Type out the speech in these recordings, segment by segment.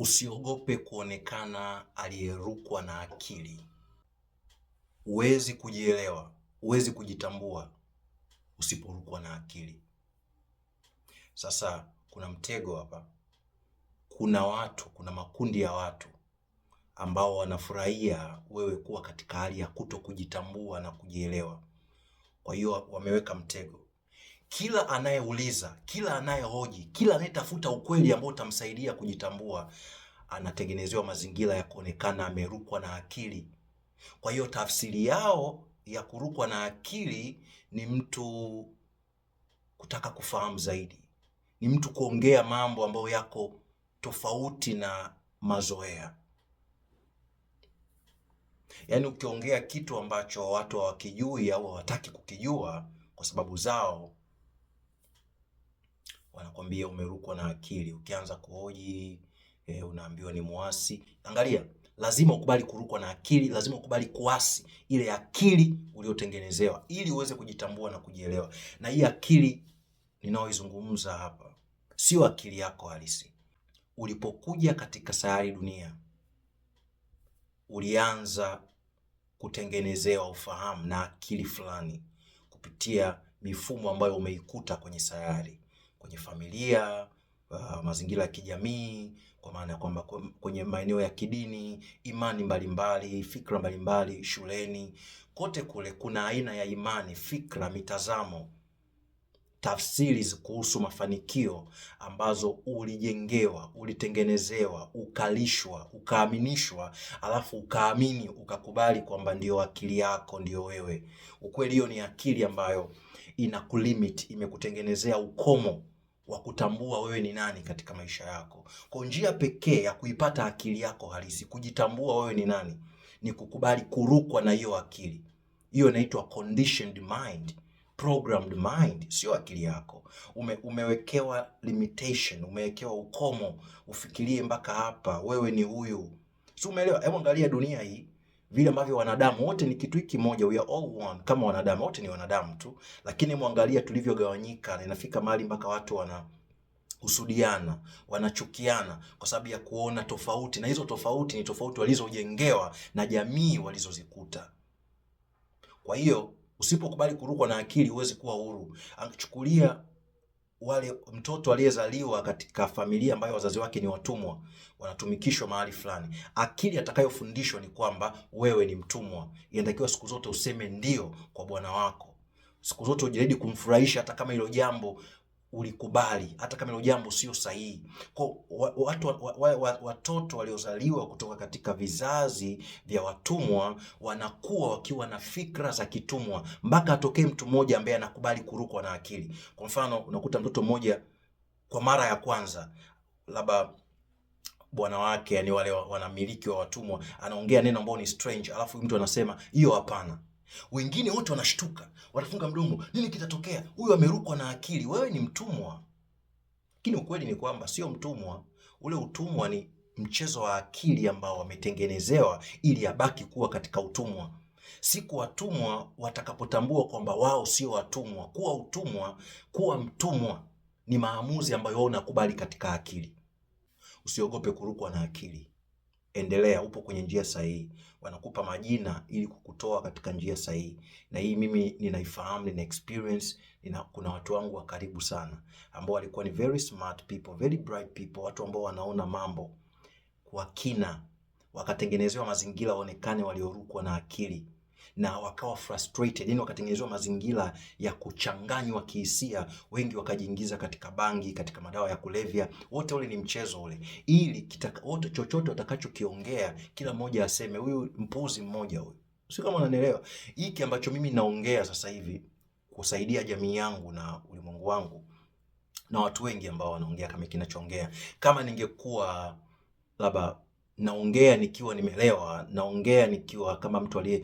Usiogope kuonekana aliyerukwa na akili. Huwezi kujielewa, huwezi kujitambua usiporukwa na akili. Sasa kuna mtego hapa. Kuna makundi ya watu ambao wanafurahia wewe kuwa katika hali ya kuto kujitambua na kujielewa. Kwa hiyo wameweka mtego. Kila anayeuliza, kila anayehoji, kila anayetafuta ukweli ambao utamsaidia kujitambua, anatengenezewa mazingira ya kuonekana amerukwa na akili. Kwa hiyo tafsiri yao ya kurukwa na akili ni mtu kutaka kufahamu zaidi, ni mtu kuongea mambo ambayo yako tofauti na mazoea. Yaani ukiongea kitu ambacho watu hawakijui au hawataki kukijua kwa sababu zao, wanakwambia umerukwa na akili. Ukianza kuhoji unaambiwa ni muasi. Angalia, lazima ukubali kurukwa na akili, lazima ukubali kuasi ile akili uliotengenezewa ili uweze kujitambua na kujielewa. Na hii akili ninaoizungumza hapa sio akili yako halisi. Ulipokuja katika sayari dunia, ulianza kutengenezewa ufahamu na akili fulani kupitia mifumo ambayo umeikuta kwenye sayari, kwenye familia, mazingira ya kijamii, kwa maana ya kwamba kwenye maeneo ya kidini, imani mbalimbali, fikra mbalimbali, shuleni. Kote kule kuna aina ya imani, fikra, mitazamo, tafsiri kuhusu mafanikio ambazo ulijengewa, ulitengenezewa, ukalishwa, ukaaminishwa, alafu ukaamini, ukakubali kwamba ndio akili yako, ndio wewe. Ukweli hiyo ni akili ambayo inakulimit, imekutengenezea ukomo wa kutambua wewe ni nani katika maisha yako. Kwa njia pekee ya kuipata akili yako halisi, kujitambua wewe ni nani, ni kukubali kurukwa na hiyo akili. Hiyo inaitwa conditioned mind, programmed mind, sio akili yako. Umewekewa limitation, umewekewa ukomo, ufikirie mpaka hapa, wewe ni huyu. Si umeelewa? Hebu angalia dunia hii, vile ambavyo wanadamu wote ni kitu kimoja, we are all one. Kama wanadamu wote ni wanadamu tu, lakini muangalia tulivyogawanyika, na inafika mahali mpaka watu wanahusudiana, wanachukiana kwa sababu ya kuona tofauti, na hizo tofauti ni tofauti walizojengewa na jamii walizozikuta. Kwa hiyo usipokubali kurukwa na akili huwezi kuwa huru. Angachukulia wale mtoto aliyezaliwa katika familia ambayo wazazi wake ni watumwa, wanatumikishwa mahali fulani. Akili atakayofundishwa ni kwamba wewe ni mtumwa. Inatakiwa siku zote useme ndio kwa bwana wako. Siku zote ujitahidi kumfurahisha hata kama hilo jambo ulikubali, hata kama hilo jambo sio sahihi. Kwa watoto waliozaliwa kutoka katika vizazi vya watumwa wanakuwa wakiwa na fikra za kitumwa mpaka atokee mtu mmoja ambaye anakubali kurukwa na akili. Kwa mfano, unakuta mtoto mmoja kwa mara ya kwanza, labda bwana wake, yani wale wanamiliki wa watumwa, anaongea neno ambalo ni strange, alafu mtu anasema hiyo hapana. Wengine wote wanashtuka, wanafunga mdomo, nini kitatokea? Huyu amerukwa na akili, wewe ni mtumwa. Lakini ukweli ni kwamba sio mtumwa. Ule utumwa ni mchezo wa akili ambao wametengenezewa ili abaki kuwa katika utumwa. Siku watumwa watakapotambua kwamba wao sio watumwa, kuwa mtumwa ni maamuzi ambayo wao unakubali katika akili. Usiogope kurukwa na akili. Endelea, upo kwenye njia sahihi. Wanakupa majina ili kukutoa katika njia sahihi. Na hii mimi ninaifahamu, nina experience, kuna watu wangu wa karibu sana ambao walikuwa ni very smart people, very bright people, watu ambao wanaona mambo kwa kina, wakatengenezewa mazingira waonekane waliorukwa na akili, na wakawa frustrated, yani wakatengenezewa mazingira ya kuchanganywa kihisia. Wengi wakajiingiza katika bangi, katika madawa ya kulevya. Wote ule ni mchezo ule, ili wote chochote watakachokiongea kila mmoja aseme huyu mpuzi mmoja huyu. Sio kama unanielewa? Hiki ambacho mimi naongea sasa hivi kusaidia jamii yangu na ulimwengu wangu, na watu wengi ambao wanaongea kama kinachoongea, kama ningekuwa labda naongea nikiwa nimelewa, naongea nikiwa kama mtu aliye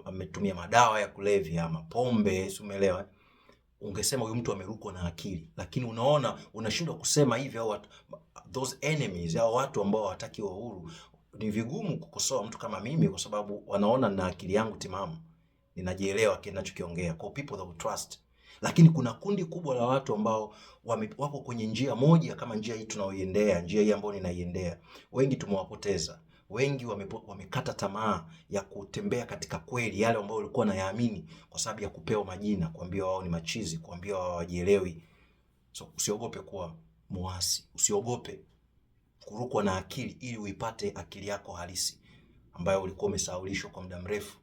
ametumia madawa ya kulevya ama pombe, si umeelewa, ungesema huyu mtu amerukwa na akili. Lakini unaona, unashindwa kusema hivi, au those enemies, au watu ambao hawataki uhuru. Ni vigumu kukosoa mtu kama mimi kwa sababu wanaona na akili yangu timamu, ninajielewa kinachokiongea. Kwa people that will trust. Lakini kuna kundi kubwa la watu ambao wako kwenye njia moja kama njia hii tunaoiendea, njia hii ambayo ninaiendea. Wengi tumewapoteza. Wengi wamekata tamaa ya kutembea katika kweli, yale ambayo walikuwa nayaamini, kwa sababu ya kupewa majina, kuambiwa wao ni machizi, kuambiwa wao hawajielewi. So usiogope kuwa muasi, usiogope kurukwa na akili ili uipate akili yako halisi ambayo ulikuwa umesahaulishwa kwa muda mrefu.